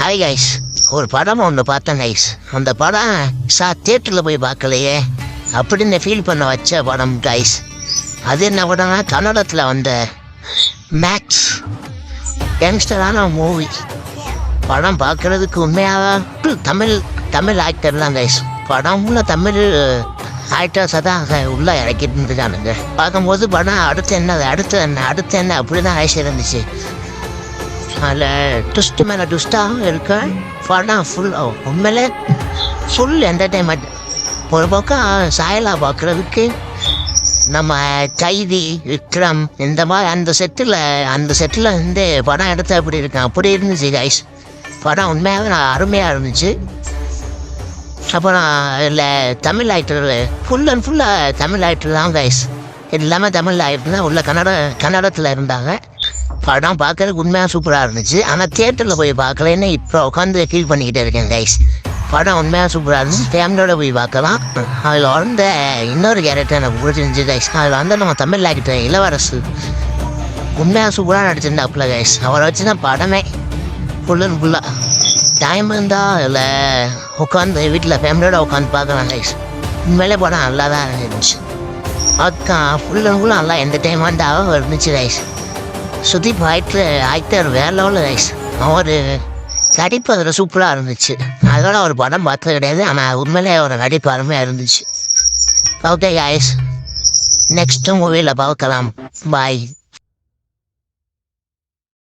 Hi guys, ஒரு படம் ஒன்று பார்த்தேன் கைஸ். அந்த படம் தியேட்டரில் போய் பார்க்கலையே அப்படின்னு ஃபீல் பண்ண வச்ச படம் கைஸ். அது என்ன படம்னா கன்னடத்தில் வந்த மேக்ஸ் யங்ஸ்டரான மூவி. படம் பார்க்குறதுக்கு உண்மையாக தமிழ் ஆக்டர் தான் கைஸ். படம்ல தமிழ் ஆக்டர்ஸை தான் உள்ளே இறக்கிட்டு இருந்துட்டானுங்க. பார்க்கும்போது படம் அடுத்து என்ன அப்படி தான் ஆயிடுச்சு இருந்துச்சு. அதில் ட்விஸ்ட் மேலே ட்விஸ்ட்டாகவும் இருக்கு. படம் உண்மையிலே ஃபுல் என்டர்டெயின்மெண்ட். ஒரு பக்கம் சாயலா பார்க்குறதுக்கு நம்ம கைதி விக்ரம் இந்த மாதிரி அந்த செட்டில் இருந்து படம் எடுத்து அப்படி இருந்துச்சு கைஸ். படம் உண்மையாகவே அருமையாக இருந்துச்சு. அப்புறம் இல்லை தமிழ் ஆக்டர் ஃபுல்லாக தமிழ் ஆக்டர் தான் கைஸ். இது இல்லாமல் தமிழ் ஆக்டர் தான் உள்ள கன்னடத்தில் இருந்தாங்க. படம் பார்க்கறதுக்கு உண்மையாக சூப்பராக இருந்துச்சு. ஆனால் தியேட்டரில் போய் பார்க்கலன்னு இப்போ உட்காந்து ஃபீல் பண்ணிக்கிட்டே இருக்கேன் கைஸ். படம் உண்மையாக சூப்பராக இருந்துச்சு. ஃபேமிலியோட போய் பார்க்கலாம். அதில் வந்த இன்னொரு கேரக்டர் எனக்கு பிடிச்சிருந்துச்சு கைஸ். அதில் வந்து நம்ம தமிழ் ஆக்டர் இளவரசு உண்மையாக சூப்பராக நடிச்சிருந்தாப்புல கைஸ். அவரை வச்சு தான் படமே ஃபுல்லாக டைம் இருந்தால் இல்லை உட்காந்து வீட்டில் ஃபேமிலியோட உட்காந்து பார்க்கலாம் கைஸ். உண்மையிலே படம் நல்லா தான் இருந்துச்சு. ஃபுல்லாக நல்லா என்டர்டெயின்மெண்ட்டாகவும் இருந்துச்சு கைஸ். சுதீப் ஆக்டர் வேற லெவலில் கைஸ். அவர் நடிப்பு அதில் சூப்பராக இருந்துச்சு. அதோட ஒரு படம் பார்த்தது கிடையாது, ஆனால் உண்மையிலே ஒரு நடிப்பு அருமையாக இருந்துச்சு. ஓகே கைஸ், நெக்ஸ்ட் மூவியில் பார்க்கலாம். பாய்.